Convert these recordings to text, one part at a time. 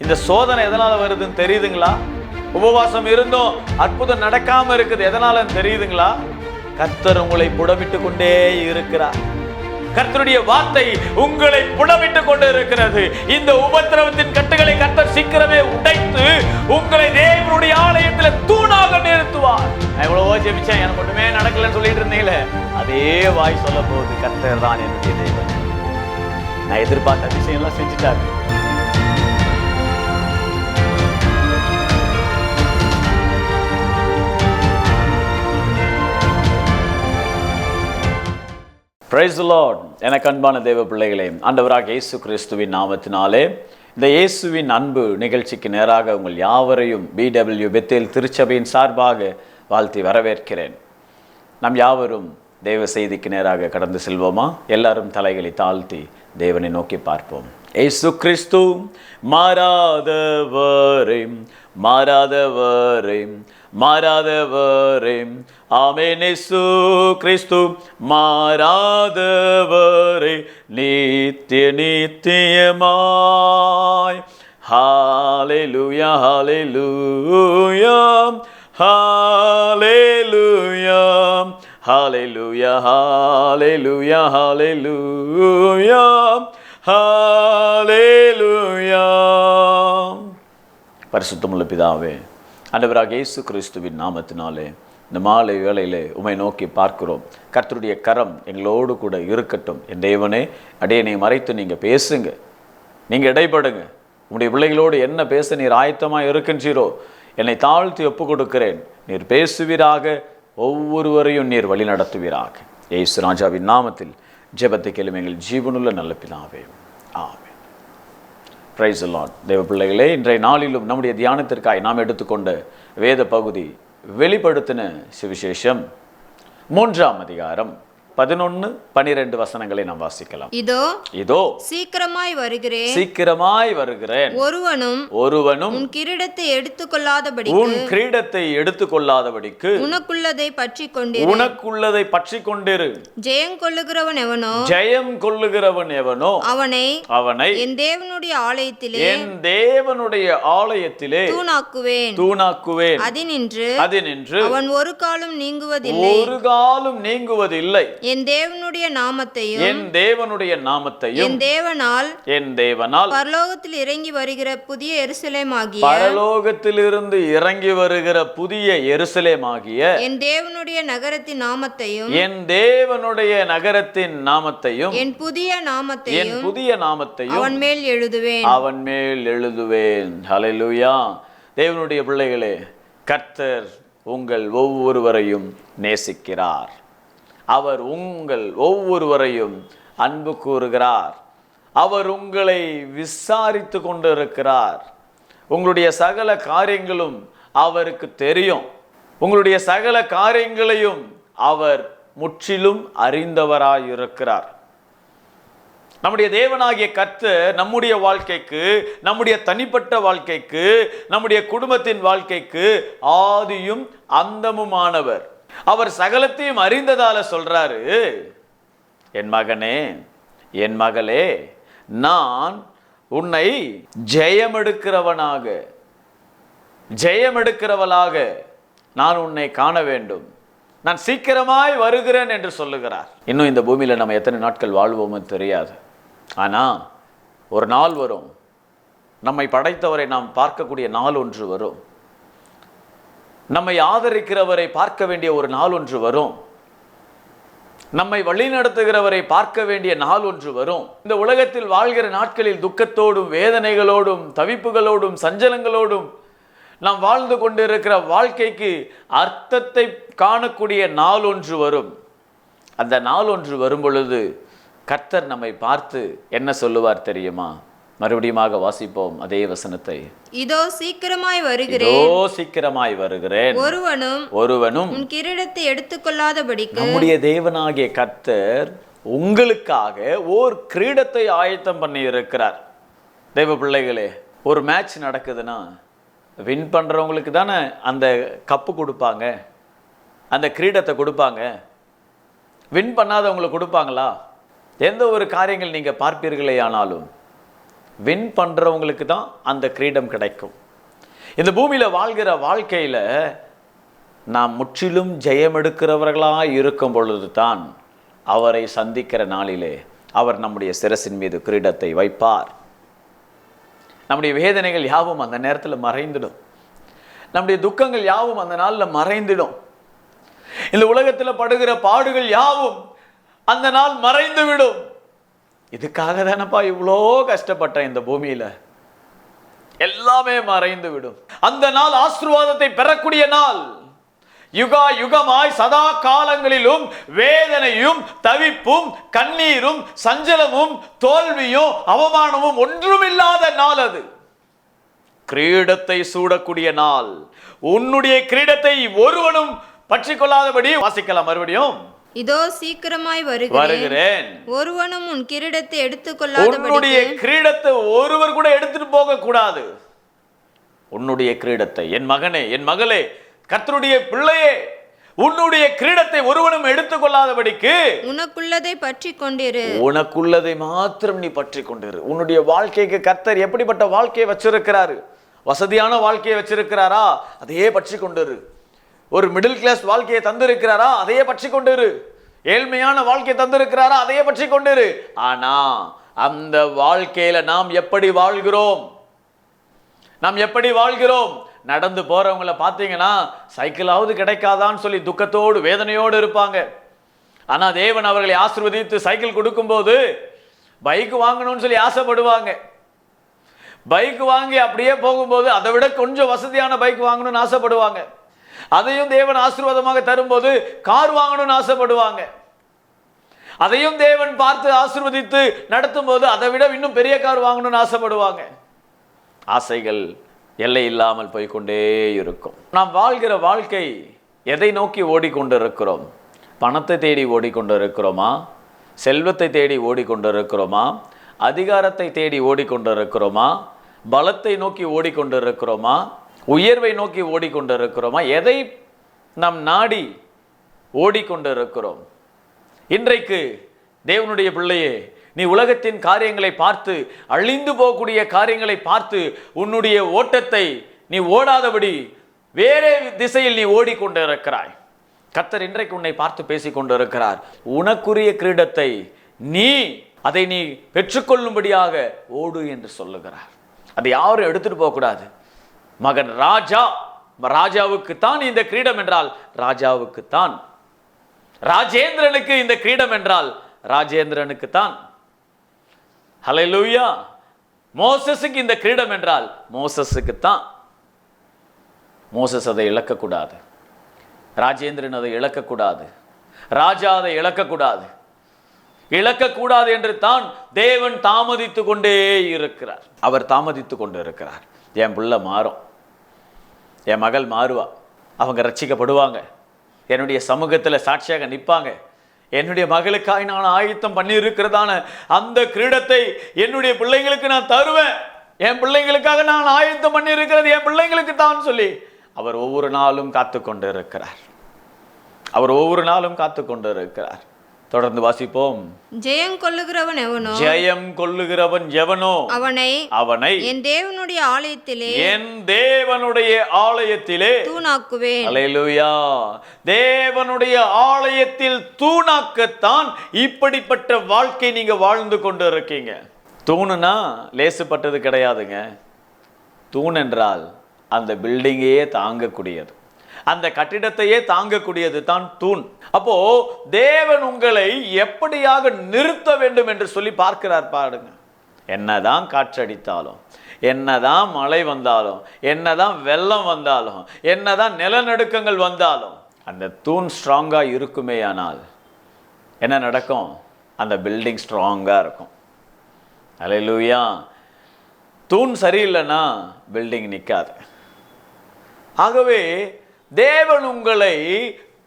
இந்த சோதனை எதனால வருதுன்னு தெரியுதுங்களா? உபவாசம் இருந்தும் அற்புதம் நடக்காம இருக்குது எதனால தெரியுதுங்களா? கர்த்தர் உங்களை புடமிட்டு கொண்டே இருக்கிறார். கர்த்தருடைய வார்த்தை உங்களை புடமிட்டு கொண்டு இருக்கிறது. இந்த உபத்திரவத்தின் கட்டுகளை கர்த்தர் சீக்கிரமே உடைத்து உங்களை தேவனுடைய ஆலயத்தில் தூணாக நிறுத்துவார். நான் எவ்வளவோ ஜெபிச்சேன், எனக்கு ஒண்ணுமே நடக்கலன்னு சொல்லிட்டு இருந்தீங்களே, அதே வாய் சொல்ல போகுது, கர்த்தர் தான் என்னுடைய தேவன். நான் எதிர்பார்த்த விஷயம் எல்லாம் செஞ்சுட்டாரு. Praise the Lord. எனக்கு அன்பான தேவ பிள்ளைகளே, ஆண்டவராக இயேசு கிறிஸ்துவின் நாமத்தினாலே இந்த இயேசுவின் அன்பு நிகழ்ச்சிக்கு நேராக உங்கள் யாவரையும் BW பெத்தேல் திருச்சபையின் சார்பாக வாழ்த்தி வரவேற்கிறேன். நாம் யாவரும் தேவ செய்திக்கு நேராக கடந்து செல்வோமா? எல்லாரும் தலைகளை தாழ்த்தி தேவனை நோக்கி பார்ப்போம். இயேசு கிறிஸ்து மாறாதவரே, மாறாதவரே, மாறாதவரே, ஆமென். இயேசு கிறிஸ்து மாறாதவரே, நித்திய நித்தியமாய். ஹalleluya, ஹalleluya, ஹalleluya, ஹalleluya, ஹalleluya, ஹalleluya, ஹalleluya. பரிசுத்தமுள்ள பிதாவே, ஆண்டவராக இயேசு கிறிஸ்துவின் நாமத்தினாலே இந்த மாலை வேளையிலே உம்மை நோக்கி பார்க்கிறோம். கர்த்தருடைய கரம் எங்களோடு கூட இருக்கட்டும். என் தேவனே, அடியனை மறைத்து நீங்கள் பேசுங்க, நீங்கள் இடைப்படுங்க. உங்களுடைய பிள்ளைகளோடு என்ன பேச நீர் ஆயத்தமாக இருக்கின்றீரோ என்னை தாழ்த்தி ஒப்பு கொடுக்கிறேன். நீர் பேசுவீராக, ஒவ்வொருவரையும் நீர் வழி நடத்துவீராக. இயேசு ராஜாவின் நாமத்தில் ஜெபத்தை கேளும் எங்கள் ஜீவனுள்ள நல்ல பிதாவே, ஆமென். Praise the Lord. தேவ பிள்ளைகளே, இன்றைய நாளிலும் நம்முடைய தியானத்திற்காக நாம் எடுத்துக்கொண்ட வேத பகுதி வெளிப்படுத்தின சுவிசேஷம் 3ஆம் அதிகாரம் 11-12 வசனங்களை நாம் வாசிக்கலாம். இதோ இதோ சீக்கிரமாய் வருகிறேன், சீக்கிரமாய் வருகிறேன். ஒருவனும் உன் கிரீடத்தை எடுத்துக்கொள்ளாதபடிக்கு, உன் கிரீடத்தை எடுத்துக்கொள்ளாதபடிக்கு உனக்குள்ளதை பற்றி கொண்டிரு, உனக்குள்ளதை பற்றி கொண்டிரு. ஜெயம் கொள்ளுகிறவன் எவனோ, ஜெயம் கொள்ளுகிறவன் எவனோ அவனை என் தேவனுடைய ஆலயத்திலே, என் தேவனுடைய ஆலயத்திலே தூணாக்குவேன். அதினின்று அவன் ஒரு காலம் நீங்குவதில்லை. என் தேவனுடைய நாமத்தையும் என் தேவனால் பரலோகத்தில் இறங்கி வருகிற புதிய எருசலேமாகிய, பரலோகத்திலிருந்து இறங்கி வருகிற புதிய எருசலேமாகிய என் தேவனுடைய நகரத்தின் நாமத்தையும், என் புதிய நாமத்தையும் அவன் மேல் எழுதுவேன். ஹல்லேலூயா. தேவனுடைய பிள்ளைகளே, கர்த்தர் உங்கள் ஒவ்வொருவரையும் நேசிக்கிறார். அவர் உங்கள் ஒவ்வொருவரையும் அன்பு கூறுகிறார். அவர் உங்களை விசாரித்து கொண்டிருக்கிறார். உங்களுடைய சகல காரியங்களும் அவருக்கு தெரியும். உங்களுடைய சகல காரியங்களையும் அவர் முற்றிலும் அறிந்தவராயிருக்கிறார். நம்முடைய தேவனாகிய கர்த்தர் நம்முடைய வாழ்க்கைக்கு, நம்முடைய தனிப்பட்ட வாழ்க்கைக்கு, நம்முடைய குடும்பத்தின் வாழ்க்கைக்கு ஆதியும் அந்தமுமானவர். அவர் சகலத்தையும் அறிந்ததால சொல்றாரு, என் மகனே, என் மகளே, நான் உன்னை ஜெயமெடுக்கிறவளாக நான் உன்னை காண வேண்டும். நான் சீக்கிரமாய் வருகிறேன் என்று சொல்லுகிறார். இன்னும் இந்த பூமியில நம்ம எத்தனை நாட்கள் வாழ்வோமோ தெரியாது. ஆனா ஒரு நாள் வரும், நம்மை படைத்தவரை நாம் பார்க்கக்கூடிய நாள் ஒன்று வரும். நம்மை ஆதரிக்கிறவரை பார்க்க வேண்டிய ஒரு நாள் ஒன்று வரும். நம்மை வழிநடத்துகிறவரை பார்க்க வேண்டிய நாள் ஒன்று வரும். இந்த உலகத்தில் வாழ்கிற நாட்களில் துக்கத்தோடும், வேதனைகளோடும், தவிப்புகளோடும், சஞ்சலங்களோடும் நாம் வாழ்ந்து கொண்டிருக்கிற வாழ்க்கைக்கு அர்த்தத்தை காணக்கூடிய நாள் ஒன்று வரும். அந்த நாள் ஒன்று வரும் பொழுது கர்த்தர் நம்மை பார்த்து என்ன சொல்லுவார் தெரியுமா? மறுபடியுமாக வாசிப்போம் அதே வசனத்தை. இதோ சீக்கிரமாய் வருகிறேன், ஒருவனும் உன் கிரீடத்தை எடுத்துக்கொள்ளாதபடிக்கு. நம்முடைய தேவனாகிய கர்த்தர் உங்களுக்காக ஓர் கிரீடத்தை ஆயத்தம் பண்ணி இருக்கிறார். தேவ பிள்ளைகளே, ஒரு மேட்ச் நடக்குதுன்னா வின் பண்றவங்களுக்கு தானே அந்த கப்பு கொடுப்பாங்க, அந்த கிரீடத்தை கொடுப்பாங்க. வின் பண்ணாதவங்களுக்கு கொடுப்பாங்களா? எந்த ஒரு காரியங்கள் நீங்க பார்ப்பீர்களே ஆனாலும் வின் பண்ணுறவங்களுக்கு தான் அந்த கிரீடம் கிடைக்கும். இந்த பூமியில் வாழ்கிற வாழ்க்கையில் நாம் முற்றிலும் ஜெயம் எடுக்கிறவர்களாக இருக்கும் பொழுது தான் அவரை சந்திக்கிற நாளிலே அவர் நம்முடைய சிரசின் மீது கிரீடத்தை வைப்பார். நம்முடைய வேதனைகள் யாவும் அந்த நேரத்தில் மறைந்துடும். நம்முடைய துக்கங்கள் யாவும் அந்த நாளில் மறைந்துடும். இந்த உலகத்தில் படுகிற பாடுகள் யாவும் அந்த நாள் மறைந்துவிடும். இதுக்காக தானப்பா இவ்வளோ கஷ்டப்பட்டேன் இந்த பூமியில, எல்லாமே மறைந்து விடும். அந்த நாள் ஆசீர்வாதத்தை பெறக்கூடிய நாள். யுகா யுகமாய் சதா காலங்களிலும் வேதனையும் தவிப்பும் கண்ணீரும் சஞ்சலமும் தோல்வியும் அவமானமும் ஒன்றுமில்லாத நாள் அது. கிரீடத்தை சூடக்கூடிய நாள். உன்னுடைய கிரீடத்தை ஒருவனும் பற்றி கொள்ளாதபடி. வாசிக்கலாம் மறுபடியும். இதோ சீக்கிரமாய் வருகிறேன், ஒருவனும் உன் கிரீடத்தை எடுத்துக்கொள்ளாதபடி. உன்னுடைய கிரீடத்தை ஒருவர் கூட எடுத்துட்டு போக கூடாது. உன்னுடைய கிரீடத்தை, என் மகனே என் மகளே கர்த்தருடைய பிள்ளையே, உன்னுடைய கிரீடத்தை ஒருவனும் எடுத்துக்கொள்ளாதபடிக்கு உனக்குள்ளதை பற்றி கொண்டிரு. உனக்குள்ளதை மாத்திரம் நீ பற்றி கொண்டிரு. உன்னுடைய வாழ்க்கைக்கு கர்த்தர் எப்படிப்பட்ட வாழ்க்கையை வச்சிருக்கிறாரு? வசதியான வாழ்க்கையை வச்சிருக்கிறாரா? அதையே பற்றி கொண்டிரு. ஒரு மிடில் கிளாஸ் வாழ்க்கையை தந்திருக்கிறாரா? அதையே பற்றி கொண்டிரு. ஏழ்மையான வாழ்க்கையை தந்திருக்கிறாரா? அதையே பற்றி கொண்டிரு. ஆனா அந்த வாழ்க்கையில நாம் எப்படி வாழ்கிறோம்? நாம் எப்படி வாழ்கிறோம்? நடந்து போறவங்கள பார்த்தீங்கன்னா சைக்கிளாவது கிடைக்காதான்னு சொல்லி துக்கத்தோடு வேதனையோடு இருப்பாங்க. ஆனா தேவன் அவர்களை ஆசீர்வதித்து சைக்கிள் கொடுக்கும்போது பைக் வாங்கணும்னு சொல்லி ஆசைப்படுவாங்க. பைக் வாங்கி அப்படியே போகும்போது அதை விட கொஞ்சம் வசதியான பைக் வாங்கணும்னு ஆசைப்படுவாங்க. அதையும் தேவன் ஆசீர்வாதமாக தரும்போது கார் வாங்கணும்னு ஆசைப்படுவாங்க. அதையும் தேவன் பார்த்து ஆசீர்வதித்து நடத்தும் போது அதை விட இன்னும் பெரிய கார் வாங்கணும்னு ஆசைப்படுவாங்க. ஆசைகள் எல்லை இல்லாமல் போய்கொண்டே இருக்கும். நாம் வாழ்கிற வாழ்க்கை எதை நோக்கி ஓடிக்கொண்டிருக்கிறோம்? பணத்தை தேடி ஓடிக்கொண்டிருக்கிறோமா? செல்வத்தை தேடி ஓடிக்கொண்டிருக்கிறோமா? அதிகாரத்தை தேடி ஓடிக்கொண்டிருக்கிறோமா? பலத்தை நோக்கி ஓடிக்கொண்டிருக்கிறோமா? உயர்வை நோக்கி ஓடிக்கொண்டிருக்கிறோமா? எதை நாம் நாடி ஓடிக்கொண்டிருக்கிறோம்? இன்றைக்கு தேவனுடைய பிள்ளையே, நீ உலகத்தின் காரியங்களை பார்த்து, அழிந்து போகக்கூடிய காரியங்களை பார்த்து உன்னுடைய ஓட்டத்தை நீ ஓடாதபடி வேறே திசையில் நீ ஓடிக்கொண்டிருக்கிறாய். கர்த்தர் இன்றைக்கு உன்னை பார்த்து பேசிக்கொண்டிருக்கிறார். உனக்குரிய கிரீடத்தை அதை நீ பெற்றுக்கொள்ளும்படியாக ஓடு என்று சொல்லுகிறார். அதை யாரும் எடுத்துட்டு போகக்கூடாது. மகன் ராஜாவுக்கு தான் இந்த கிரீடம் என்றால் ராஜாவுக்கு தான். ராஜேந்திரனுக்கு இந்த கிரீடம் என்றால் ராஜேந்திரனுக்கு தான். ஹல்லேலூயா. மோசஸுக்கு இந்த கிரீடம் என்றால் மோசஸுக்கு தான். மோசஸ் அதை இழக்கக்கூடாது. ராஜேந்திரன் அதை இழக்கக்கூடாது. ராஜா அதை இழக்கக்கூடாது. இழக்கக்கூடாது என்று தான் தேவன் தாமதித்து கொண்டே இருக்கிறார். அவர் தாமதித்து கொண்டு இருக்கிறார். என் பிள்ளை மாறும், என் மகள் மாறுவா, அவங்க ரட்சிக்கப்படுவாங்க, என்னுடைய சமூகத்தில் சாட்சியாக நிற்பாங்க, என்னுடைய மகளுக்காய் நான் ஆயத்தம் பண்ணி இருக்கிறதான அந்த கிரீடத்தை என்னுடைய பிள்ளைங்களுக்கு நான் தருவேன், என் பிள்ளைங்களுக்காக நான் ஆயத்தம் பண்ணி இருக்கிறது என் பிள்ளைங்களுக்கு தான் சொல்லி அவர் ஒவ்வொரு நாளும் காத்து கொண்டு இருக்கிறார். அவர் ஒவ்வொரு நாளும் காத்து கொண்டு இருக்கிறார். தொடர்ந்து வாசிப்போம். ஜெயம் கொள்ளுகிறவன் எவனோ, ஜெயம் கொள்ளுகிறவன் எவனோ அவனை என் தேவனுடைய ஆலயத்திலே தூணாக்குவேன். அல்லேலூயா. தேவனுடைய ஆலயத்தில் தூணாக்கத்தான் இப்படிப்பட்ட வாழ்க்கை நீங்க வாழ்ந்து கொண்டு இருக்கீங்க. தூணுனா லேசுப்பட்டது கிடையாதுங்க. தூண் என்றால் அந்த பில்டிங்கையே தாங்கக்கூடியது, அந்த கட்டிடத்தையே தாங்கக்கூடியது தான் தூண். அப்போ தேவன் உங்களை எப்படியாக நிறுத்த வேண்டும் என்று சொல்லி பார்க்கிறார். பாருங்க, என்னதான் காற்றடித்தாலும், என்னதான் மழை வந்தாலும், என்னதான் வெள்ளம் வந்தாலும், என்னதான் நிலநடுக்கங்கள் வந்தாலும் அந்த தூண் ஸ்ட்ராங்கா இருக்குமே. ஆனால் என்ன நடக்கும்? அந்த பில்டிங் ஸ்ட்ராங்கா இருக்கும். அல்லேலூயா. தூண் சரியில்லைன்னா பில்டிங் நிற்காது. ஆகவே தேவன் உங்களை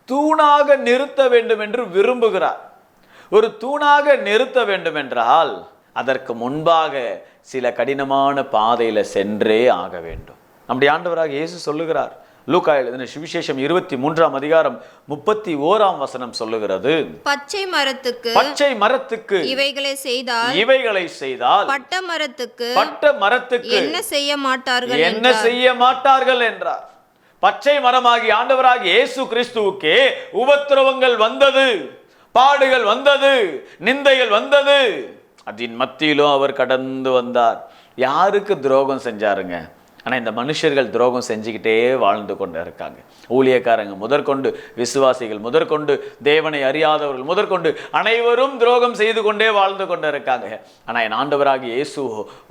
தூணாக நிறுத்த வேண்டும் என்று விரும்புகிறார். ஒரு தூணாக நிறுத்த வேண்டும் என்றால் அதற்கு முன்பாக சில கடினமான பாதையில சென்றே ஆக வேண்டும். நம்முடைய ஆண்டவராக இயேசு சொல்லுகிறார், லூக்கா எழுதின சுவிசேஷம் 23ஆம் அதிகாரம் 31ஆம் வசனம் சொல்லுகிறது, பச்சை மரத்துக்கு இவைகளை செய்தால் பட்ட மரத்துக்கு என்ன செய்ய மாட்டார்கள் என்றார். பச்சை மரமாகி ஆண்டவராகி இயேசு கிறிஸ்துவுக்கே உபத்திரவங்கள் வந்தது, பாடுகள் வந்தது, நிந்தைகள் வந்தது. அதன் மத்தியிலும் அவர் கடந்து வந்தார். யாருக்கு துரோகம் செஞ்சாருங்க? ஆனா இந்த மனுஷர்கள் துரோகம் செஞ்சுக்கிட்டே வாழ்ந்து கொண்டு இருக்காங்க. ஊழியக்காரங்க முதற்கொண்டு, விசுவாசிகள் முதற்கொண்டு, தேவனை அறியாதவர்கள் முதற்கொண்டு அனைவரும் துரோகம் செய்து கொண்டே வாழ்ந்து கொண்டு இருக்காங்க. ஆனா என் ஆண்டவராகி இயேசு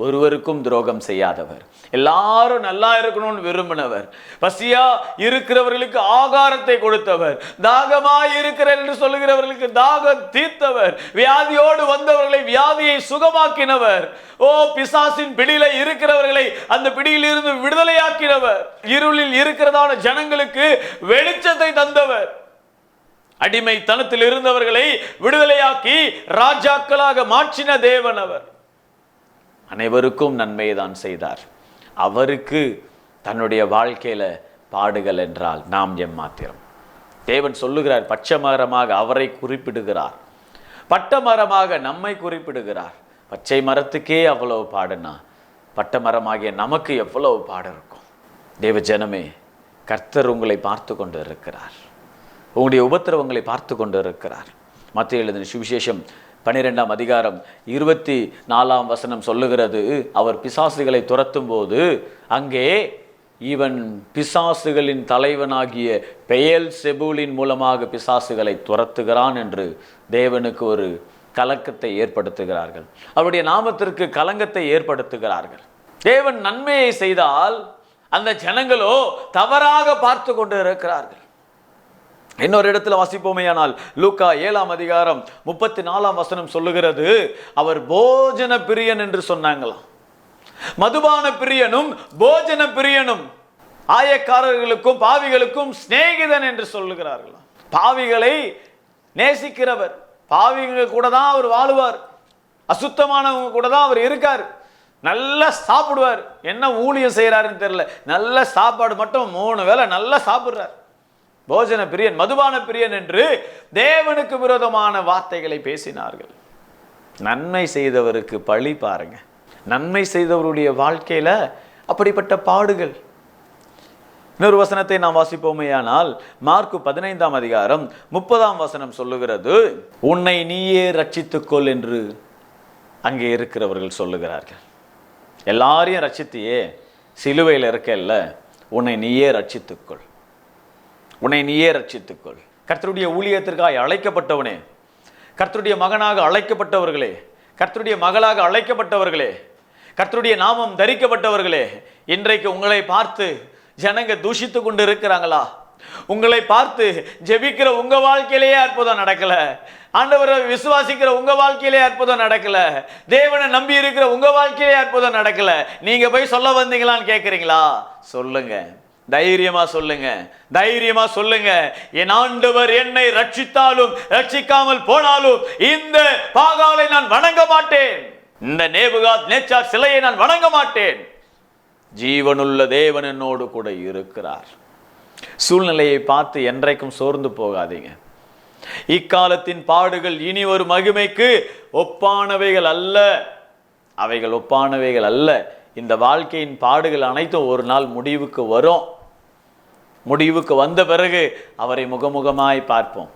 ஒருவருக்கும் துரோகம் செய்யாதவர், எல்லாரும் நல்லா இருக்கணும்னு விரும்பினவர், பசியா இருக்கிறவர்களுக்கு ஆகாரத்தை கொடுத்தவர், தாகமாய் இருக்கிறேன் என்று சொல்லுகிறவர்களுக்கு தாகம் தீர்த்தவர், வியாதியோடு வந்தவர்களை வியாதியை சுகமாக்கினவர், பிசாசின் பிடியில இருக்கிறவர்களை அந்த பிடியில் இருந்து விடுதலையாக்கினவர், இருளில் இருக்கிறதான ஜனங்களுக்கு வெளிச்சத்தை தந்தவர், அடிமைத்தனத்தில் இருந்தவர்களை விடுதலையாக்கி ராஜாக்களாக மாற்றின தேவன் அவர். அனைவருக்கும் நன்மையை தான் செய்தார். அவருக்கு தன்னுடைய வாழ்க்கையில பாடுகள் என்றால் நாம் எம்மாத்திரம். தேவன் சொல்லுகிறார், பச்சை மரமாக அவரை குறிப்பிடுகிறார், பட்ட மரமாக நம்மை குறிப்பிடுகிறார். பச்சை மரத்துக்கே அவ்வளவு பாடுனா பட்ட மரமாகிய நமக்கு எவ்வளவு பாடு இருக்கும். தேவ ஜனமே, கர்த்தர் உங்களை பார்த்து கொண்டு இருக்கிறார், உங்களுடைய உபத்திரவங்களை பார்த்து கொண்டு இருக்கிறார். மத்தேயு எழுதின சுவிசேஷம் 12ஆம் அதிகாரம் 24ஆம் வசனம் சொல்லுகிறது, அவர் பிசாசுகளை துரத்தும் போது அங்கே இவன் பிசாசுகளின் தலைவனாகிய பெயல் செபூலின் மூலமாக பிசாசுகளை துரத்துகிறான் என்று தேவனுக்கு ஒரு கலக்கத்தை ஏற்படுத்துகிறார்கள், அவருடைய நாமத்திற்கு கலங்கத்தை ஏற்படுத்துகிறார்கள். தேவன் நன்மையை செய்தால் அந்த ஜனங்களோ தவறாக பார்த்து கொண்டு இருக்கிறார்கள். இன்னொரு இடத்துல வாசிப்போமேயானால் லூக்கா 7ஆம் அதிகாரம் 34ஆம் வசனம் சொல்லுகிறது, அவர் போஜன பிரியன் என்று சொன்னாங்களாம். மதுபான பிரியனும் போஜன பிரியனும் ஆயக்காரர்களுக்கும் பாவிகளுக்கும் சிநேகிதன் என்று சொல்லுகிறார்களாம். பாவிகளை நேசிக்கிறவர், பாவிங்க கூட தான் அவர் வாழுவார், அசுத்தமானவங்க கூட தான் அவர் இருக்கார், நல்லா சாப்பிடுவார். என்ன ஊழியம் செய்யறாருன்னு தெரியல, நல்ல சாப்பாடு மட்டும் 3 வேளை நல்லா சாப்பிடுறார். போஜன பிரியன், மதுபான பிரியன் என்று தேவனுக்கு விரோதமான வார்த்தைகளை பேசினார்கள். நன்மை செய்தவருக்கு பழி பாருங்க. நன்மை செய்தவருடைய வாழ்க்கையில அப்படிப்பட்ட பாடுகள். இன்னொரு வசனத்தை நாம் வாசிப்போமேயானால் மார்க்கு 15ஆம் அதிகாரம் 30ஆம் வசனம் சொல்லுகிறது, உன்னை நீயே ரட்சித்துக்கொள் என்று அங்கே இருக்கிறவர்கள் சொல்லுகிறார்கள். எல்லாரையும் ரட்சித்தியே, சிலுவையில் இருக்கல்ல, உன்னை நீயே ரட்சித்துக்கொள், உன்னை நீயே ரட்சித்துக்கொள். கர்த்தருடைய ஊழியத்திற்காக அழைக்கப்பட்டவனே, கர்த்தருடைய மகனாக அழைக்கப்பட்டவர்களே, கர்த்தருடைய மகளாக அழைக்கப்பட்டவர்களே, கர்த்தருடைய நாமம் தரிக்கப்பட்டவர்களே, இன்றைக்கு உங்களை பார்த்து ஜனங்க தூஷித்து கொண்டு இருக்கிறாங்களா? உங்களை பார்த்து ஜெபிக்கிற உங்க வாழ்க்கையிலேயே அற்புதம் நடக்கல, ஆண்டவரை விசுவாசிக்கிற உங்க வாழ்க்கையிலே அற்புதம் நடக்கல, தேவனை நம்பி இருக்கிற உங்க வாழ்க்கையிலே அற்புதம் நடக்கல, நீங்க போய் சொல்ல வந்தீங்களான்னு கேட்குறீங்களா? சொல்லுங்க, தைரியமா சொல்லுங்க, தைரியமா சொல்லுங்க, என் ஆண்டவர் என்னை ரட்சித்தாலும் ரட்சிக்காமல் போனாலும் இந்த பாகாலை நான் வணங்க மாட்டேன், இந்த நேபுகாத் நேச்சார் சிலையை நான் வணங்க மாட்டேன். ஜீவனுள்ள தேவன் என்னோடு கூட இருக்கிறார். சூழ்நிலையை பார்த்து என்றைக்கும் சோர்ந்து போகாதீங்க. இக்காலத்தின் பாடுகள் இனி ஒரு மகிமைக்கு ஒப்பானவைகள் அல்ல, அவைகள் ஒப்பானவைகள் அல்ல. இந்த வாழ்க்கையின் பாடுகள் அனைத்தும் ஒரு நாள் முடிவுக்கு வரும். முடிவுக்கு வந்த பிறகு அவரை முகமுகமாய் பார்ப்போம்.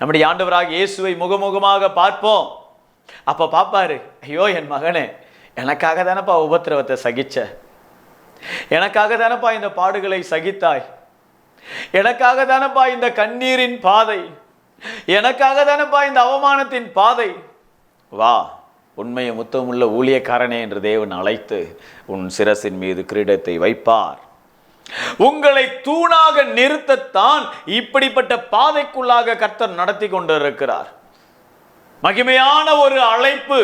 நம்முடைய ஆண்டவராக இயேசுவை முகமுகமாக பார்ப்போம். அப்ப பாப்பாரு, ஐயோ என் மகனே, எனக்காக தானப்பா உபத்திரவத்தை சகிச்ச, எனக்காக தானப்பா இந்த பாடுகளை சகித்தாய், எனக்காக தானப்பா இந்த கண்ணீரின் பாதை, எனக்காக தானப்பா இந்த அவமானத்தின் பாதை, வா உண்மையை முத்தமுள்ள ஊழியக்காரனே என்று தேவன் அழைத்து உன் சிரசின் மீது கிரீடத்தை வைப்பார். உங்களை தூணாக நிறுத்தத்தான் இப்படிப்பட்ட பாதைக்குள்ளாக கர்த்தர் நடத்தி கொண்டிருக்கிறார். மகிமையான ஒரு அழைப்பு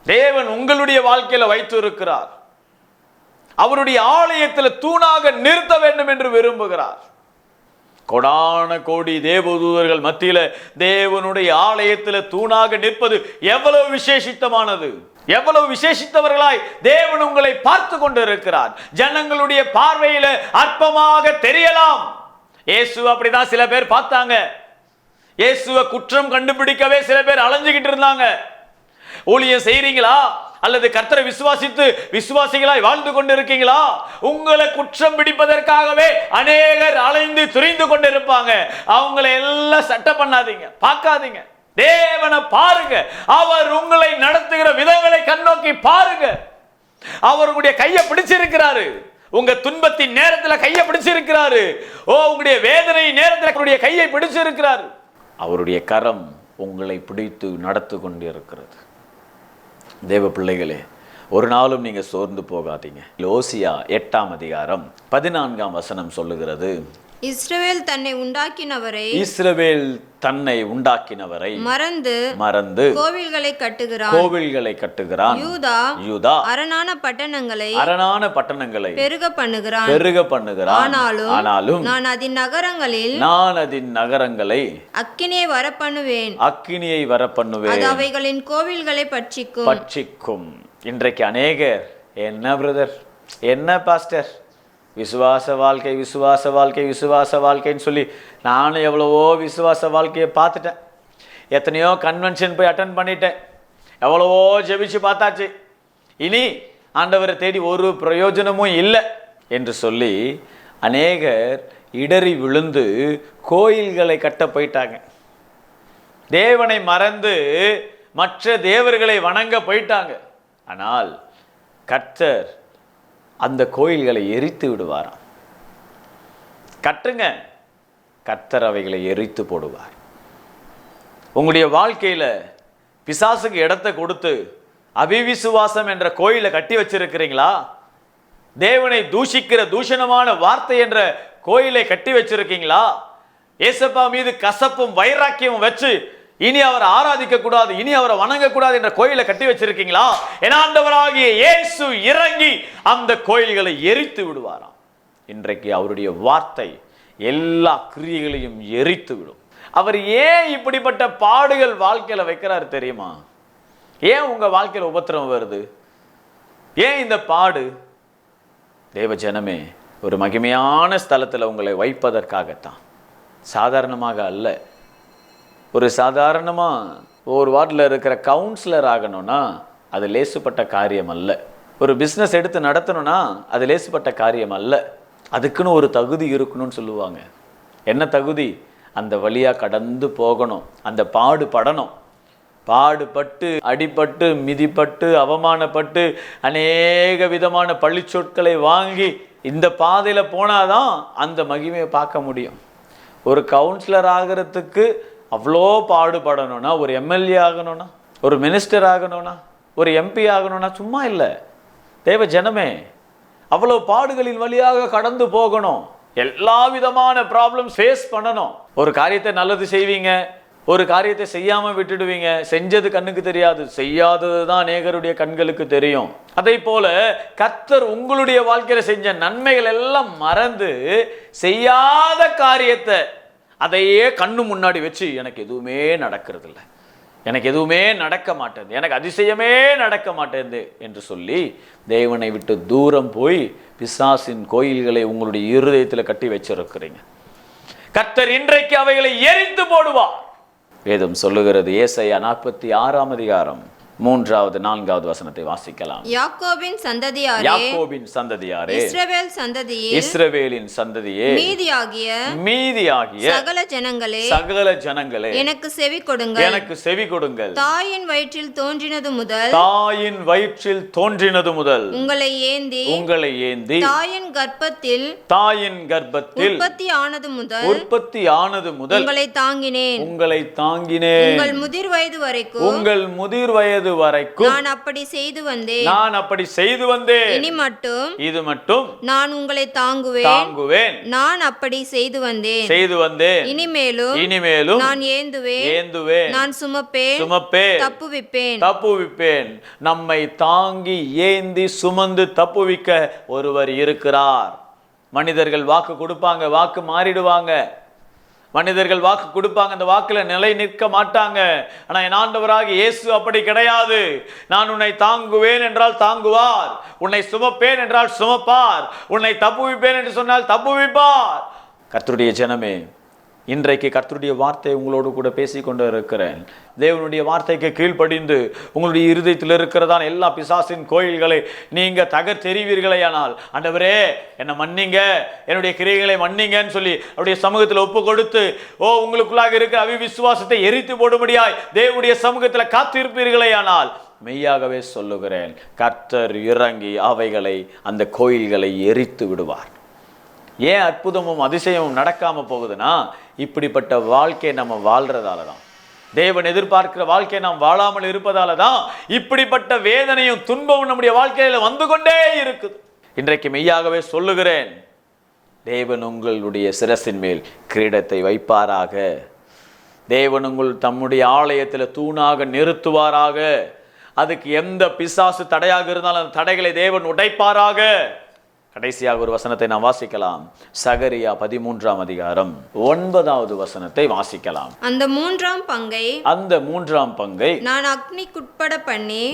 தேவன் உங்களுடைய வாழ்க்கையில வைத்து இருக்கிறார். அவருடைய ஆலயத்தில் தூணாக நிறுத்த வேண்டும் என்று விரும்புகிறார். கோடான கோடி தேவதூதர்கள் மத்தியில தேவனுடைய ஆலயத்தில் தூணாக நிற்பது எவ்வளவு விசேஷித்தமானது. எவ்வளவு விசேஷித்தவர்களாய் தேவன் உங்களை பார்த்து கொண்டிருக்கிறார். ஜனங்களுடைய பார்வையில அற்பமாக தெரியலாம். இயேசு அப்படிதான் சில பேர் பார்த்தாங்க. இயேசுவை குற்றம் கண்டுபிடிக்கவே சில பேர் அலைஞ்சுகிட்டு இருந்தாங்க. ஊழியம் செய்றீங்களா அல்லது கர்த்தரை விசுவாசித்து விசுவாசிகளாய் வாழ்ந்து கொண்டிருக்கீங்களா? உங்களை குற்றம் பிடிப்பதற்காகவே அநேகர் அலைந்து துரிந்து கொண்டிருப்பாங்க. அவங்களை எல்லாம் சட்டை பண்ணாதீங்க, பார்க்காதீங்க. தேவனை பாருங்க. அவர் உங்களை நடத்துகிற விதங்களை கண்ணோக்கி பாருங்க. அவருடைய கையை பிடிச்சிருக்கிறாரு. உங்க துன்பத்தின் நேரத்தில் கையை பிடிச்சிருக்கிறாரு. உங்களுடைய வேதனை நேரத்தில் அவருடைய கையை பிடிச்சிருக்கிறாரு. அவருடைய கரம் உங்களை பிடித்து நடத்து கொண்டு இருக்கிறது. தேவ பிள்ளைகளே, ஒரு நாளும் நீங்க சோர்ந்து போகாதீங்க. ஓசியா 8ஆம் அதிகாரம் 14ஆம் வசனம் சொல்லுகிறது, இஸ்ரவேல் தன்னை உண்டாக்கினவரை மறந்து கோவில்களை கட்டுகிறான். யூதா அரணான பட்டணங்களை பெருக பண்ணுகிறான். ஆனாலும் நான் அதன் நகரங்களை அக்கினியை வரப்பண்ணுவேன். அது அவைகளின் கோவில்களை பட்சிக்கும். இன்றைக்கு அநேகர் என்ன பிரதர், என்ன பாஸ்டர், விசுவாச வாழ்க்கைன்னு சொல்லி நானும் எவ்வளவோ விசுவாச வாழ்க்கையை பார்த்துட்டேன். எத்தனையோ கன்வென்ஷன் போய் அட்டன் பண்ணிட்டேன். எவ்வளவோ ஜெபிச்சு பார்த்தாச்சு. இனி ஆண்டவரை தேடி ஒரு பிரயோஜனமும் இல்லை என்று சொல்லி அநேகர் இடறி விழுந்து கோயில்களை கட்ட போயிட்டாங்க. தேவனை மறந்து மற்ற தேவர்களை வணங்க போயிட்டாங்க. ஆனால் கர்த்தர் அந்த கோயில்களை எரித்து விடுவாராம். கட்டுங்க, கர்த்தர் அவைகளை எரித்து போடுவார். உங்களுடைய வாழ்க்கையில பிசாசுக்கு இடத்தை கொடுத்து அவிவிசுவாசம் என்ற கோயிலை கட்டி வச்சிருக்கிறீங்களா? தேவனை தூஷிக்கிற தூஷணமான வார்த்தை என்ற கோயிலை கட்டி வச்சிருக்கீங்களா? ஏசப்பா மீது கசப்பும் வைராக்கியமும் வச்சு இனி அவரை ஆராதிக்க கூடாது, இனி அவரை வணங்க கூடாது என்ற கோயிலை கட்டி வச்சிருக்கீங்களா? ஆண்டவராகிய இயேசு இறங்கி அந்த கோயில்களை எரித்து விடுவாராம். இன்றைக்கு அவருடைய வார்த்தை எல்லா கிரியைகளையும் எரித்து விடும். அவர் ஏன் இப்படிப்பட்ட பாடுகள் வாழ்க்கையில வைக்கிறாரு தெரியுமா? ஏன் உங்க வாழ்க்கையில உபத்திரவம் வருது? ஏன் இந்த பாடு? தேவ ஜனமே, ஒரு மகிமையான ஸ்தலத்தில் உங்களை வைப்பதற்காகத்தான், சாதாரணமாக அல்ல. ஒரு சாதாரணமாக ஒரு வார்டில் இருக்கிற கவுன்சிலர் ஆகணும்னா அது லேசுப்பட்ட காரியம் அல்ல. ஒரு பிஸ்னஸ் எடுத்து நடத்தணும்னா அது லேசுப்பட்ட காரியம் அல்ல. அதுக்குன்னு ஒரு தகுதி இருக்கணும்னு சொல்லுவாங்க. என்ன தகுதி? அந்த வழியாக கடந்து போகணும், அந்த பாடுபடணும். பாடுபட்டு அடிபட்டு மிதிப்பட்டு அவமானப்பட்டு அநேக விதமான பழிச்சொற்களை வாங்கி இந்த பாதையில் போனாதான் அந்த மகிமையை பார்க்க முடியும். ஒரு கவுன்சிலர் ஆகிறதுக்கு அவ்வளோ பாடுபடணும்னா, ஒரு எம்எல்ஏ ஆகணும்னா, ஒரு மினிஸ்டர் ஆகணும்னா, ஒரு எம்பி ஆகணும்னா சும்மா இல்லை. தேவ ஜனமே, அவ்வளோ பாடுகளின் வழியாக கடந்து போகணும். எல்லா விதமான ப்ராப்ளம் ஃபேஸ் பண்ணணும். ஒரு காரியத்தை நல்லது செய்வீங்க, ஒரு காரியத்தை செய்யாமல் விட்டுடுவீங்க. செஞ்சது கண்ணுக்கு தெரியாது, செய்யாதது தான் அநேகருடைய கண்களுக்கு தெரியும். அதே போல கர்த்தர் உங்களுடைய வாழ்க்கையில் செஞ்ச நன்மைகள் எல்லாம் மறந்து செய்யாத காரியத்தை அதையே கண்ணு முன்னாடி வச்சு எனக்கு எதுவுமே நடக்கிறது இல்லை, எனக்கு எதுவுமே நடக்க மாட்டேங்குது, எனக்கு அதிசயமே நடக்க மாட்டேங்குது என்று சொல்லி தேவனை விட்டு தூரம் போய் பிசாசின் கோயில்களை உங்களுடைய இருதயத்தில் கட்டி வச்சிருக்கிறீங்க. கர்த்தர் இன்றைக்கு அவைகளை எரித்து போடுவார். வேதம் சொல்லுகிறது. ஏசாயா 46ஆம் அதிகாரம் 3வது 4வது வசனத்தை வாசிக்கலாம். யாக்கோபின் சந்ததியாரே, இஸ்ரவேலின் சந்ததியே, மீதியாகிய சகல ஜனங்களே எனக்கு செவி கொடுங்கள். தாயின் வயிற்றில் தோன்றினது முதல் உங்களை ஏந்தி தாயின் கர்ப்பத்தில் உற்பத்தி ஆனது முதல் உங்களை தாங்கினேன். உங்கள் முதிர் வயது வரைக்கும் நான் அப்படி செய்து வந்தேன். இது மட்டும் நான் உங்களை தாங்குவேன். நான் அப்படி செய்து வந்தேன். இனிமேலும் நான் ஏந்துவேன். நான் சுமப்பேன், தப்புவிப்பேன். நம்மை தாங்கி ஏந்தி சுமந்து தப்புவிக்க ஒருவர் இருக்கிறார். மனிதர்கள் வாக்கு கொடுப்பாங்க, வாக்கு மாறிடுவாங்க. மனிதர்கள் வாக்கு கொடுப்பாங்க, அந்த வாக்குல நிலை நிற்க மாட்டாங்க. ஆனா என் ஆண்டவராகிய இயேசு அப்படி கிடையாது. நான் உன்னை தாங்குவேன் என்றால் தாங்குவார், உன்னை சுமப்பேன் என்றால் சுமப்பார், உன்னை தப்புவிப்பேன் என்று சொன்னால் தப்புவிப்பார். கர்த்தருடைய ஜனமே, இன்றைக்கு கர்த்தருடைய வார்த்தை உங்களோடு கூட பேசிக்கொண்டு இருக்கிறேன். தேவனுடைய வார்த்தைக்கு கீழ்ப்படிந்து உங்களுடைய இருதயத்தில் இருக்கிறதான் எல்லா பிசாசின் கோயில்களை நீங்க தகர்த்தெறிவீர்களேயானால், ஆண்டவரே என்னை மன்னிங்க, என்னுடைய கிரியைகளை மன்னிங்கன்னு சொல்லி அவருடைய சமூகத்தில் ஒப்பு கொடுத்து உங்களுக்குள்ளாக இருக்கிற அவிவிசுவாசத்தை எரித்து போடும்படியாய் தேவனுடைய சமூகத்தில் காத்திருப்பீர்களேயானால், மெய்யாகவே சொல்லுகிறேன், கர்த்தர் இறங்கி அவைகளை, அந்த கோயில்களை எரித்து விடுவார். ஏன் அற்புதமும் அதிசயமும் நடக்காம போகுதுன்னா, இப்படிப்பட்ட வாழ்க்கையை நம்ம வாழ்றதால தான். தேவன் எதிர்பார்க்கிற வாழ்க்கையை நாம் வாழாமல் இருப்பதால தான் இப்படிப்பட்ட வேதனையும் துன்பமும் நம்முடைய வாழ்க்கையில வந்து கொண்டே இருக்குது. இன்றைக்கு மெய்யாகவே சொல்லுகிறேன், தேவன் உங்களுடைய சிரசின் மேல் கிரீடத்தை வைப்பாராக. தேவன் உங்கள் தம்முடைய ஆலயத்தில் தூணாக நிறுத்துவாராக. அதுக்கு எந்த பிசாசு தடையாக இருந்தாலும் அந்த தடைகளை தேவன் உடைப்பாராக. கடைசியாக ஒரு வசனத்தை நாம் வாசிக்கலாம். சகரியா 13ஆம் அதிகாரம் 9வது வசனத்தை வாசிக்கலாம். அந்த மூன்றாம் பங்கை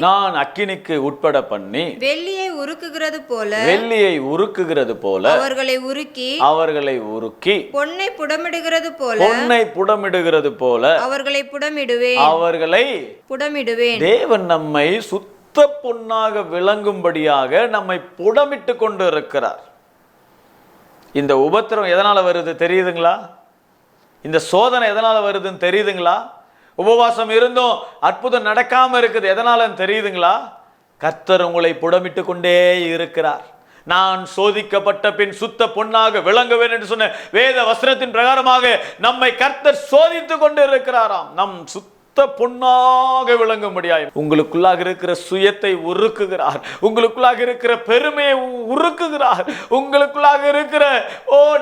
நான் அக்கினிக்கு உட்பட பண்ணி வெள்ளியை உருக்குகிறது போல அவர்களை உருக்கி பொன்னை புடமிடுகிறது போல அவர்களை புடமிடுவேன். தேவன் நம்மை பொன்னாக விளங்கும்படியாக நம்மை புடமிட்டு கொண்டு இருக்கிறார். இந்த உபத்திரம் எதனால வருது தெரியுதுங்களா? இந்த சோதனை எதனால வருதுன்னு தெரியுதுங்களா? உபவாசம் இருந்தும் அற்புதம் நடக்காம இருக்குது எதனாலன்னு தெரியுதுங்களா? கர்த்தர் உங்களை புடமிட்டு கொண்டே இருக்கிறார். நான் சோதிக்கப்பட்ட பின் சுத்த பொன்னாக விளங்குவேன் என்று சொன்ன வேத வசனத்தின் பிரகாரமாக நம்மை கர்த்தர் சோதித்து கொண்டு இருக்கிறாராம். நம் பொன்னாக விளங்க முடியாது. உங்களுக்குள்ளாக இருக்கிற சுயத்தை உருக்குகிறார், உங்களுக்குள்ளாக இருக்கிற பெருமையை உருக்குகிறார், உங்களுக்குள்ளாக இருக்கிற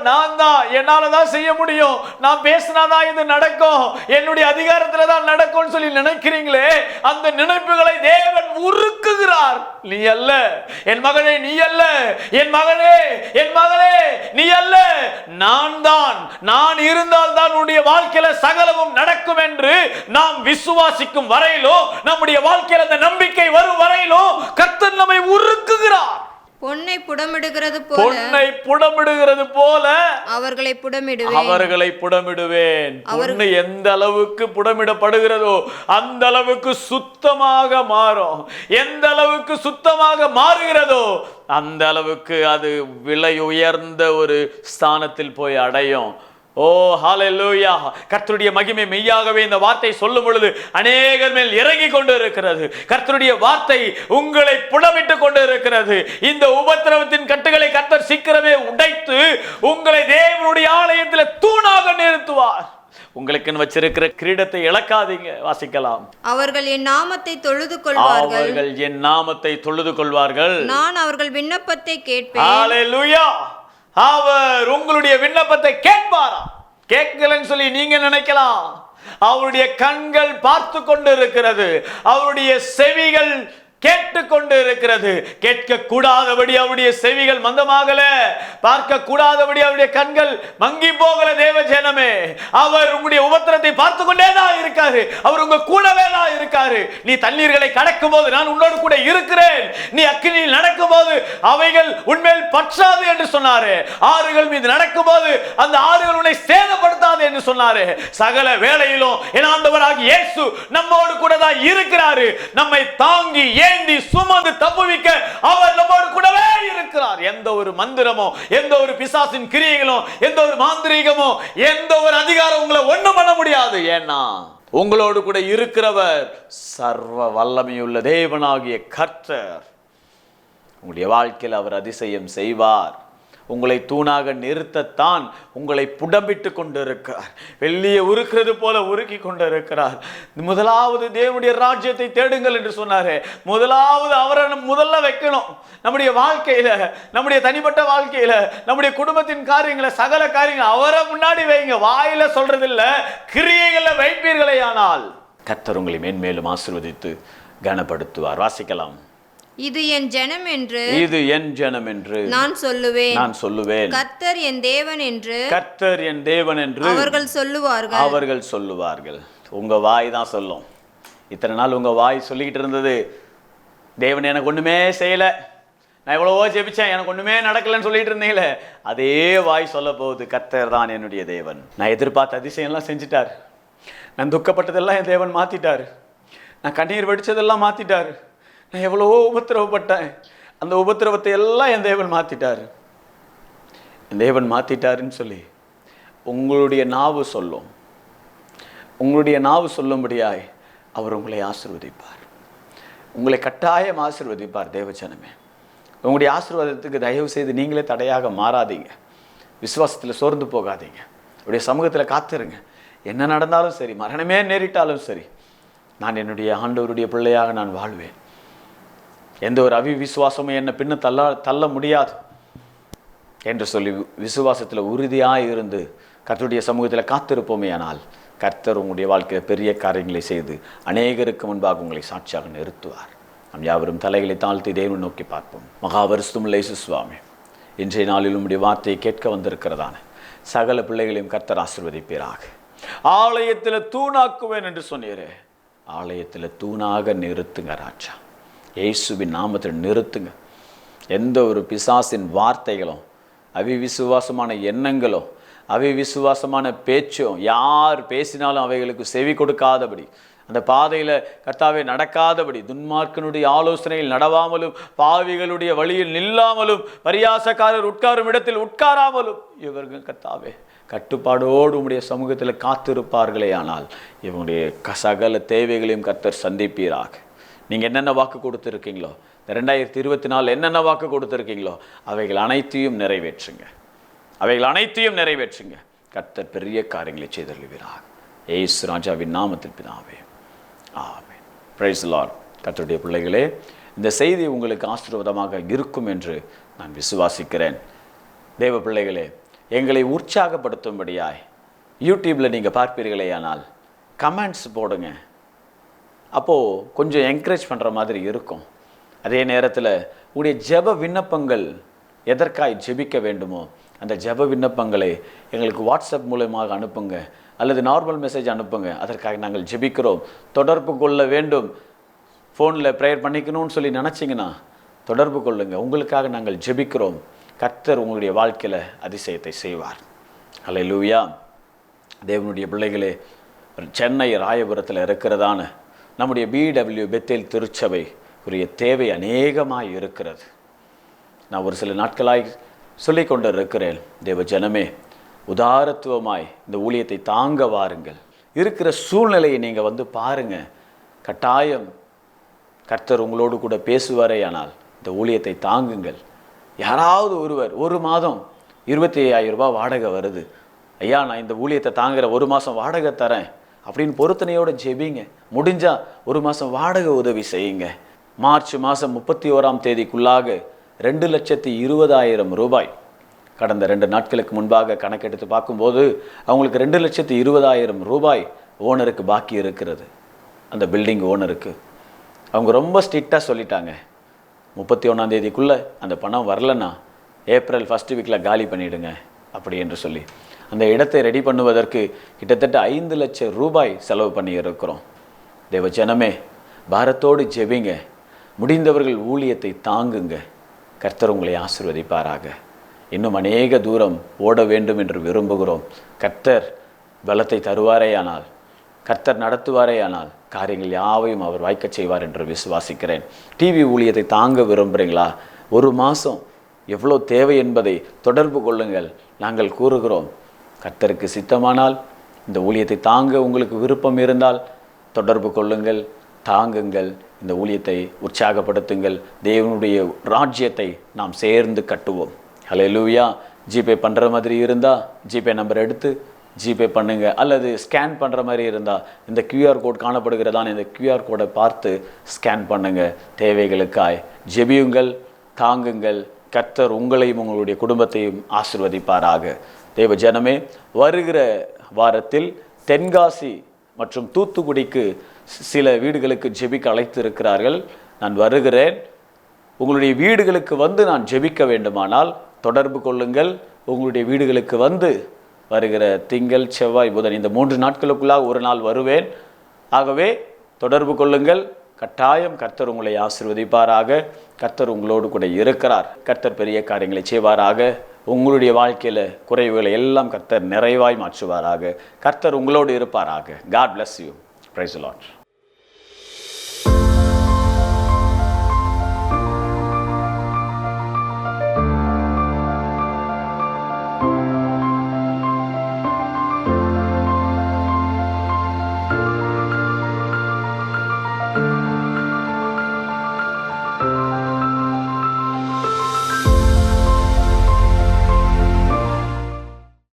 நான் தான், என்னால தான் செய்ய முடியும், நான் பேசினாதான் இது நடக்கும், என்னுடைய அதிகாரத்துல தான் நடக்கும் சொல்லி நினைக்கிறீங்களே, அந்த நினைப்புகளை தேவன் உருக்குகிறார். நீ அல்ல என் மகனே, நீ அல்ல என் மகனே, என் மகளே நீ அல்ல, நான் தான். நான் இருந்தால் தான் உன்னுடைய வாழ்க்கையில சகலமும் நடக்கும் என்று நாம் விசுவாசிக்கும் வரையிலோ, நம்முடைய வாழ்க்கையில் அந்த நம்பிக்கை வரும் வரையிலோ கர்த்தர் நம்மை உருக்குகிறார். பொன்னை புடமிடுகிறது போல அவர்களை புடமிடுவேன். பொன்னு எந்த அளவுக்கு புடமிடப்படுகிறதோ அந்த அளவுக்கு சுத்தமாக மாறும். எந்த அளவுக்கு சுத்தமாக மாறுகிறதோ அந்த அளவுக்கு அது விலை உயர்ந்த ஒரு ஸ்தானத்தில் போய் அடையும். ஹalleluya. கர்த்தருடைய மகிமை மெய்யாகவே இந்த வார்த்தை சொல்லும் பொழுது அநேகர் மேல் இறங்கி கொண்டு இருக்கிறது. கர்த்தருடைய வார்த்தை உங்களை புடமிட்டு கொண்டு இருக்கிறது. இந்த உபத்திரவத்தின் கட்டுகளை கர்த்தர் சீக்கிரமே உடைத்து உங்களை தேவனுடைய ஆலயத்தில் தூணாக நிறுத்துவார். உங்களுக்கு வச்சிருக்கிற கிரீடத்தை இழக்காதீங்க. வாசிக்கலாம். அவர்கள் என் நாமத்தை தொழுது கொள்வார்கள். நான் அவர்கள் விண்ணப்பத்தை கேட்பேன். ஹalleluya. அவர் உங்களுடைய விண்ணப்பத்தை கேட்பாரா? கேட்கலன்னு சொல்லி நீங்க நினைக்கலாம். அவருடைய கண்கள் பார்த்து கொண்டு இருக்கிறது, அவருடைய செவிகள் கேட்டு கொண்டு இருக்கிறது. கேட்க கூடாதபடி அவருடைய செவிகள் மந்தமாகல, பார்க்க கூடாதபடி அவருடைய கண்கள் மங்கி போகல. தேவ ஜனமே, அவர் உங்களுடைய உபத்திரத்தை பார்த்து கொண்டே தான் இருக்காரு. அவர் உங்க கூடவே தான் இருக்காரு. நீ தண்ணீர்களை கடக்கும் போது நான் உன்னோடு கூட இருக்கிறேன், நீ அக்கினியில் நடக்கும் போது அவைகள் உன்மேல் பற்றாது என்று சொன்னாரு. ஆறுகள் மீது நடக்கும் போது அந்த ஆறுகள் உன்னை சேதப்படுத்தாது என்று சொன்னாரு. சகல வேளையிலும் என் ஆண்டவராகிய இயேசு நம்மோடு கூட தான் இருக்கிறாரு. நம்மை தாங்கி ஏந்தி சுமந்து தப்புவிக்க அவர் நம்மோடு கூடவே இருக்கிறார். எந்த ஒரு மந்திரமோ, எந்த ஒரு பிசாசின் கிரியைகளோ, எந்த ஒரு மாந்திரீகமோ, எந்த ஒரு அதிகாரம் உங்களை ஒண்ணும் பண்ண முடியாது. ஏன்னா உங்களோடு கூட இருக்கிறவர் சர்வ வல்லமையுள்ள தேவனாகிய கர்த்தர். உங்களுடைய வாழ்க்கையில் அவர் அதிசயம் செய்வார். உங்களை தூணாக நிறுத்தத்தான் உங்களை புடம்பிட்டு கொண்டு இருக்கிறார். வெள்ளியை உருக்கிறது போல உருக்கி கொண்டு இருக்கிறார். முதலாவது தேவனுடைய ராஜ்யத்தை தேடுங்கள் என்று சொன்னாரு. முதலாவது அவரை முதல்ல வைக்கணும். நம்முடைய வாழ்க்கையில, நம்முடைய தனிப்பட்ட வாழ்க்கையில, நம்முடைய குடும்பத்தின் காரியங்களை, சகல காரியங்கள் அவரை முன்னாடி வைங்க. வாயில சொல்றது இல்ல, கிரியைகளை வைப்பீர்களே. ஆனால் கர்த்தர் உங்களை மேன்மேலும் ஆசீர்வதித்து கனப்படுத்துவார். வாசிக்கலாம். இது என் ஜனம் என்று இது என் ஜனம் என்று நான் சொல்லுவேன். கர்த்தர் என் தேவன் என்று அவர்கள் சொல்லுவார்கள். உங்க வாய் தான் சொல்லும். இத்தனை நாள் உங்க வாய் சொல்லிக்கிட்டு இருந்தது, தேவன் எனக்கு ஒண்ணுமே செய்யல, நான் எவ்வளவோ ஜெபிச்சேன், எனக்கு ஒண்ணுமே நடக்கலன்னு சொல்லிட்டு இருந்தீங்களே, அதே வாய் சொல்ல போகுது, கர்த்தர் தான் என்னுடைய தேவன். நான் எதிர்பார்த்த அதிசயம்லாம் செஞ்சுட்டார், நான் துக்கப்பட்டதெல்லாம் என் தேவன் மாத்திட்டார், நான் கண்ணீர் வடிச்சதெல்லாம் மாத்திட்டார், நான் எவ்வளவோ உபத்திரவப்பட்டேன், அந்த உபத்திரவத்தை எல்லாம் என் தேவன் மாத்திட்டார். என் தேவன் மாத்திட்டாருன்னு சொல்லி உங்களுடைய நாவு சொல்லும். உங்களுடைய நாவு சொல்லும்படியாய் அவர் உங்களை ஆசீர்வதிப்பார். உங்களை கட்டாயம் ஆசீர்வதிப்பார். தேவஜனமே, உங்களுடைய ஆசீர்வாதத்துக்கு தயவு செய்து நீங்களே தடையாக மாறாதீங்க. விசுவாசத்தில் சோர்ந்து போகாதீங்க. அவருடைய சமூகத்தில் காத்துருங்க. என்ன நடந்தாலும் சரி, மரணமே நேரிட்டாலும் சரி, நான் என்னுடைய ஆண்டவருடைய பிள்ளையாக நான் வாழ்வேன். எந்த ஒரு அவிவிசுவாசமும் என்னை பின்ன தள்ள முடியாது என்று சொல்லி விசுவாசத்தில் உறுதியாக இருந்து கர்த்தருடைய சமூகத்தில் காத்திருப்போமே. ஆனால் கர்த்தர் உங்களுடைய வாழ்க்கையில் பெரிய காரியங்களை செய்து அநேகருக்கு முன்பாக உங்களை சாட்சியாக நிறுத்துவார். நாம் யாவரும் தலைகளை தாழ்த்தி தேவனை நோக்கி பார்ப்போம். மகாவரிசுத்தமுள்ள இயேசு சுவாமி, இன்றைய நாளில் உம்முடைய வார்த்தையை கேட்க வந்திருக்கிறதான சகல பிள்ளைகளையும் கர்த்தர் ஆசீர்வதிப்பீராக. ஆலயத்தில் தூணாக்குவேன் என்று சொன்னீரே, ஆலயத்தில் தூணாக நிறுத்துங்க ராஜா. இயேசுவின் நாமத்தில் நிறுத்துங்க. எந்த ஒரு பிசாசின் வார்த்தைகளும், அவிவிசுவாசமான எண்ணங்களோ, அவிவிசுவாசமான பேச்சும், யார் பேசினாலும் அவைகளுக்கு செவி கொடுக்காதபடி, அந்த பாதையில் கர்த்தாவே நடக்காதபடி, துன்மார்க்கனுடைய ஆலோசனையில் நடவாமலும், பாவிகளுடைய வழியில் நில்லாமலும், பரியாசக்காரர் உட்காரும் இடத்தில் உட்காராமலும் இவர்கள் கர்த்தாவே கட்டுப்பாடோடு உடைய சமூகத்தில் காத்திருப்பார்களே. ஆனால் இவங்களுடைய சகல தேவைகளையும் கர்த்தர் சந்திப்பீராக. நீங்கள் என்னென்ன வாக்கு கொடுத்துருக்கீங்களோ, இந்த 2024 என்னென்ன வாக்கு கொடுத்துருக்கீங்களோ அவைகள் அனைத்தையும் நிறைவேற்றுங்க. கர்த்தர் பெரிய காரியங்களை செய்தருள்வீராக. ஏசு ராஜாவின் நாமத்தில் பிதாவே, ஆமென். Praise the Lord. கர்த்தருடைய பிள்ளைகளே, இந்த செய்தி உங்களுக்கு ஆசீர்வாதமாக இருக்கும் என்று நான் விசுவாசிக்கிறேன். தேவ பிள்ளைகளே, எங்களை உற்சாகப்படுத்தும்படியாய் யூடியூப்பில் நீங்கள் பார்ப்பீர்களே, ஆனால் கமெண்ட்ஸ் போடுங்க. அப்போது கொஞ்சம் என்கரேஜ் பண்ணுற மாதிரி இருக்கும். அதே நேரத்தில் உடைய ஜெப விண்ணப்பங்கள் எதற்காய் ஜெபிக்க வேண்டுமோ அந்த ஜெப விண்ணப்பங்களை எங்களுக்கு வாட்ஸ்அப் மூலமாக அனுப்புங்க, அல்லது நார்மல் மெசேஜ் அனுப்புங்க. அதற்காக நாங்கள் ஜெபிக்கிறோம். தொடர்பு கொள்ள வேண்டும், ஃபோனில் ப்ரேயர் பண்ணிக்கணும்னு சொல்லி நினச்சிங்கன்னா தொடர்பு கொள்ளுங்கள். உங்களுக்காக நாங்கள் ஜெபிக்கிறோம். கர்த்தர் உங்களுடைய வாழ்க்கையில் அதிசயத்தை செய்வார். அல்லேலூயா. தேவனுடைய பிள்ளைகளே, சென்னை ராயபுரத்தில் இருக்கிறதான நம்முடைய BW பெத்தேல் திருச்சபை உரிய தேவை அநேகமாய் இருக்கிறது. நான் ஒரு சில நாட்களாய் சொல்லிக் கொண்டு இருக்கிறேன். தேவ ஜனமே, உதாரத்துவமாய் இந்த ஊழியத்தை தாங்க வாருங்கள். இருக்கிற சூழ்நிலையை நீங்கள் வந்து பாருங்கள். கட்டாயம் கர்த்தர் உங்களோடு கூட பேசுவாரே. ஆனால் இந்த ஊழியத்தை தாங்குங்கள். யாராவது ஒருவர், ஒரு மாதம் 25,000 ரூபாய் வாடகை வருது, ஐயா நான் இந்த ஊழியத்தை தாங்குற, ஒரு மாதம் வாடகை தரேன் அப்படின்னு பொருத்தனையோடு ஜெபிங்க. முடிஞ்சால் ஒரு மாதம் வாடகை உதவி செய்யுங்க. மார்ச் மாதம் 31ஆம் தேதிக்குள்ளாக 2,20,000 ரூபாய் கடந்த 2 நாட்களுக்கு முன்பாக கணக்கெடுத்து பார்க்கும்போது அவங்களுக்கு 2,20,000 ரூபாய் ஓனருக்கு பாக்கி இருக்கிறது. அந்த பில்டிங் ஓனருக்கு அவங்க ரொம்ப ஸ்ட்ரிக்டாக சொல்லிட்டாங்க, 31ஆம் தேதிக்குள்ளே அந்த பணம் வரலன்னா ஏப்ரல் 1st வீக்கில் காலி பண்ணிவிடுங்க அப்படி என்று சொல்லி அந்த இடத்தை ரெடி பண்ணுவதற்கு கிட்டத்தட்ட 5 லட்சம் ரூபாய் செலவு பண்ணி இருக்கிறோம். தேவ ஜனமே, பாரத்தோடு ஜெபிங்க. முடிந்தவர்கள் ஊழியத்தை தாங்குங்க. கர்த்தர் உங்களை ஆசீர்வதிப்பாராக. இன்னும் அநேக தூரம் ஓட வேண்டும் என்று விரும்புகிறோம். கர்த்தர் பலத்தை தருவாரேயானால், கர்த்தர் நடத்துவாரேயானால் காரியங்கள் யாவையும் அவர் வாய்க்கச் செய்வார் என்று விசுவாசிக்கிறேன். டிவி ஊழியத்தை தாங்க விரும்புகிறீங்களா? ஒரு மாதம் எவ்வளோ தேவை என்பதை தொடர்பு கொள்ளுங்கள். நாங்கள் கூறுகிறோம். கர்த்தருக்கு சித்தமானால் இந்த ஊழியத்தை தாங்க உங்களுக்கு விருப்பம் இருந்தால் தொடர்பு கொள்ளுங்கள், தாங்குங்கள், இந்த ஊழியத்தை உற்சாகப்படுத்துங்கள். தேவனுடைய ராஜ்யத்தை நாம் சேர்ந்து கட்டுவோம். ஹல்லேலூயா. ஜிபே பண்ணுற மாதிரி இருந்தால் ஜிபே நம்பர் எடுத்து ஜிபே பண்ணுங்க, அல்லது ஸ்கேன் பண்ணுற மாதிரி இருந்தால் இந்த QR கோட் காணப்படுகிறதான இந்த QR கோடை பார்த்து ஸ்கேன் பண்ணுங்க. தேவைகளுக்காய் ஜெபியுங்கள், தாங்குங்கள். கர்த்தர் உங்களையும் உங்களுடைய குடும்பத்தையும் ஆசீர்வதிப்பாராக. தேவ ஜனமே, வருகிற வாரத்தில் தென்காசி மற்றும் தூத்துக்குடிக்கு சில வீடுகளுக்கு ஜெபிக்க அழைத்து இருக்கிறார்கள். நான் வருகிறேன். உங்களுடைய வீடுகளுக்கு வந்து நான் ஜெபிக்க வேண்டுமானால் தொடர்பு கொள்ளுங்கள். உங்களுடைய வீடுகளுக்கு வந்து வருகிற திங்கள், செவ்வாய், புதன் இந்த 3 நாட்களுக்குள்ளாக ஒரு நாள் வருவேன். ஆகவே தொடர்பு கொள்ளுங்கள். கட்டாயம் கர்த்தர் உங்களை ஆசீர்வதிப்பாராக. கர்த்தர் உங்களோடு கூட இருக்கிறார். கர்த்தர் பெரிய காரியங்களை செய்வாராக. உங்களுடைய வாழ்க்கையில் குறைவுகளை எல்லாம் கர்த்தர் நிறைவாய் மாற்றுவாராக. கர்த்தர் உங்களோடு இருப்பாராக. God bless you. Praise the Lord.